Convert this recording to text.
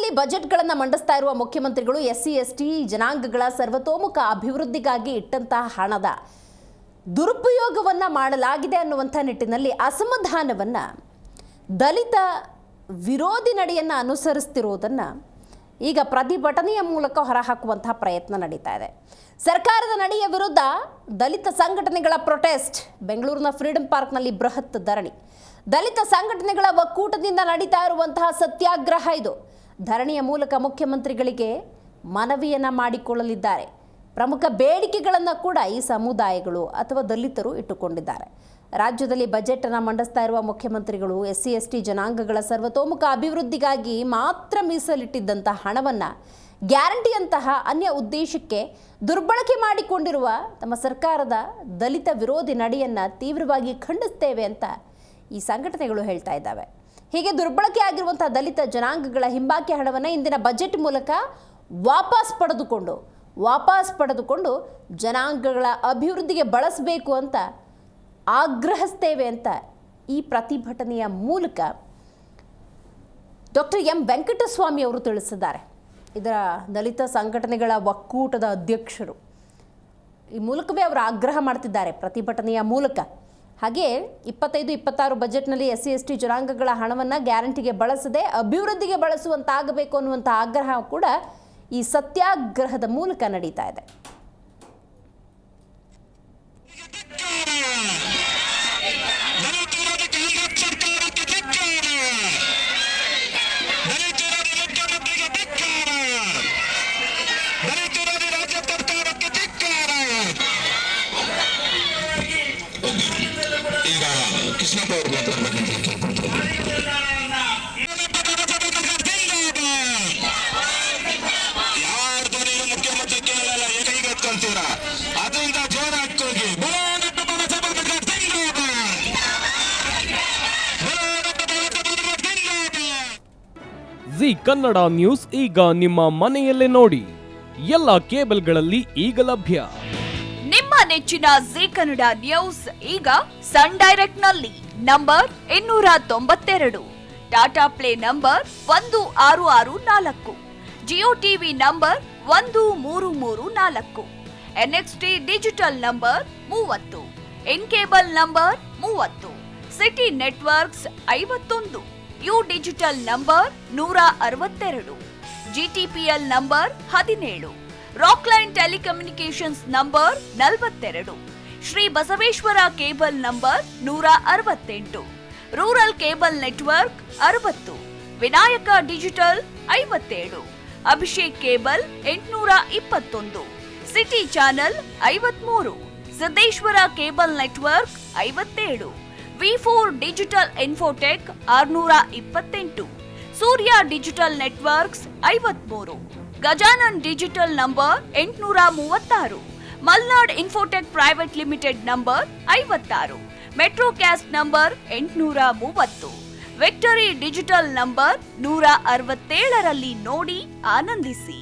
ರಾಜ್ಯದಲ್ಲಿ ಬಜೆಟ್ಗಳನ್ನು ಮಂಡಿಸ್ತಾ ಇರುವ ಮುಖ್ಯಮಂತ್ರಿಗಳು ಎಸ್ಸಿ ಎಸ್ಟಿ ಜನಾಂಗಗಳ ಸರ್ವತೋಮುಖ ಅಭಿವೃದ್ಧಿಗಾಗಿ ಇಟ್ಟಂತಹ ಹಣದ ದುರುಪಯೋಗವನ್ನು ಮಾಡಲಾಗಿದೆ ಅನ್ನುವಂಥ ನಿಟ್ಟಿನಲ್ಲಿ ಅಸಮಾಧಾನವನ್ನು ದಲಿತ ವಿರೋಧಿ ನಡೆಯನ್ನು ಅನುಸರಿಸ್ತಿರುವುದನ್ನು ಈಗ ಪ್ರತಿಭಟನೆಯ ಮೂಲಕ ಹೊರಹಾಕುವಂತಹ ಪ್ರಯತ್ನ ನಡೀತಾ ಇದೆ. ಸರ್ಕಾರದ ನಡೆಯ ವಿರುದ್ಧ ದಲಿತ ಸಂಘಟನೆಗಳ ಪ್ರೊಟೆಸ್ಟ್. ಬೆಂಗಳೂರಿನ ಫ್ರೀಡಂ ಪಾರ್ಕ್ನಲ್ಲಿ ಬೃಹತ್ ಧರಣಿ. ದಲಿತ ಸಂಘಟನೆಗಳ ಒಕ್ಕೂಟದಿಂದ ನಡೀತಾ ಇರುವಂತಹ ಸತ್ಯಾಗ್ರಹ ಇದು. ಧರಣಿಯ ಮೂಲಕ ಮುಖ್ಯಮಂತ್ರಿಗಳಿಗೆ ಮನವಿಯನ್ನು ಮಾಡಿಕೊಳ್ಳಲಿದ್ದಾರೆ. ಪ್ರಮುಖ ಬೇಡಿಕೆಗಳನ್ನು ಕೂಡ ಈ ಸಮುದಾಯಗಳು ಅಥವಾ ದಲಿತರು ಇಟ್ಟುಕೊಂಡಿದ್ದಾರೆ. ರಾಜ್ಯದಲ್ಲಿ ಬಜೆಟ್ ಅನ್ನು ಮಂಡಿಸ್ತಾ ಇರುವ ಮುಖ್ಯಮಂತ್ರಿಗಳು ಎಸ್ಸಿ ಎಸ್ಟಿ ಜನಾಂಗಗಳ ಸರ್ವತೋಮುಖ ಅಭಿವೃದ್ಧಿಗಾಗಿ ಮಾತ್ರ ಮೀಸಲಿಟ್ಟಿದ್ದಂತಹ ಹಣವನ್ನು ಗ್ಯಾರಂಟಿಯಂತಹ ಅನ್ಯ ಉದ್ದೇಶಕ್ಕೆ ದುರ್ಬಳಕೆ ಮಾಡಿಕೊಂಡಿರುವ ತಮ್ಮ ಸರ್ಕಾರದ ದಲಿತ ವಿರೋಧಿ ನಡೆಯನ್ನು ತೀವ್ರವಾಗಿ ಖಂಡಿಸ್ತೇವೆ ಅಂತ ಈ ಸಂಘಟನೆಗಳು ಹೇಳ್ತಾ ಇದ್ದಾವೆ. ಹೀಗೆ ದುರ್ಬಳಕೆ ಆಗಿರುವಂತಹ ದಲಿತ ಜನಾಂಗಗಳ ಹಿಂಬಾಕಿ ಹಣವನ್ನು ಇಂದಿನ ಬಜೆಟ್ ಮೂಲಕ ವಾಪಸ್ ಪಡೆದುಕೊಂಡು ಜನಾಂಗಗಳ ಅಭಿವೃದ್ಧಿಗೆ ಬಳಸಬೇಕು ಅಂತ ಆಗ್ರಹಿಸ್ತೇವೆ ಅಂತ ಈ ಪ್ರತಿಭಟನೆಯ ಮೂಲಕ ಡಾಕ್ಟರ್ ಎಂ ವೆಂಕಟಸ್ವಾಮಿ ಅವರು ತಿಳಿಸಿದ್ದಾರೆ. ಇದರ ದಲಿತ ಸಂಘಟನೆಗಳ ಒಕ್ಕೂಟದ ಅಧ್ಯಕ್ಷರು ಈ ಮೂಲಕವೇ ಅವರು ಆಗ್ರಹ ಮಾಡ್ತಿದ್ದಾರೆ ಪ್ರತಿಭಟನೆಯ ಮೂಲಕ. ಹಾಗೆ 25-26 ಬಜೆಟ್ನಲ್ಲಿ ಎಸ್ಸಿ ಎಸ್ಟಿ ಜನಾಂಗಗಳ ಹಣವನ್ನು ಗ್ಯಾರಂಟಿಗೆ ಬಳಸದೆ ಅಭಿವೃದ್ಧಿಗೆ ಬಳಸುವಂತಾಗಬೇಕು ಅನ್ನುವಂಥ ಆಗ್ರಹ ಕೂಡ ಈ ಸತ್ಯಾಗ್ರಹದ ಮೂಲಕ ನಡೀತಾ ಇದೆ. ಜಿ ಕನ್ನಡ ನ್ಯೂಸ್ ಈಗ ನಿಮ್ಮ ಮನೆಯಲ್ಲೇ ನೋಡಿ. ಎಲ್ಲ ಕೇಬಲ್ಗಳಲ್ಲಿ ಈಗ ಲಭ್ಯ. ನಿಮ್ಮ ನೆಚ್ಚಿನ ಜಿ ಕನ್ನಡ ನ್ಯೂಸ್ ಈಗ ಸನ್ ಡೈರೆಕ್ಟ್ ನಲ್ಲಿ number 292, Tata Play number 1664, Jio TV number 1334, NXT digital number 30, In cable number 30, city networks 51, U digital number 162, GTPL number 17, Rockline telecommunications number 42, Shri Basaveshwara cable number 168, rural cable network 60, Vinayaka digital 57, Abhishek cable 821, city channel 53, Siddeshwara cable network 57, ವಿ4 digital infotech 628, Surya digital networks 53, Gajanan digital number 836, Malnad infotech private limited number 56, Metrocast number 830, victory digital number 167ರಲ್ಲಿ ನೋಡಿ ಆನಂದಿಸಿ.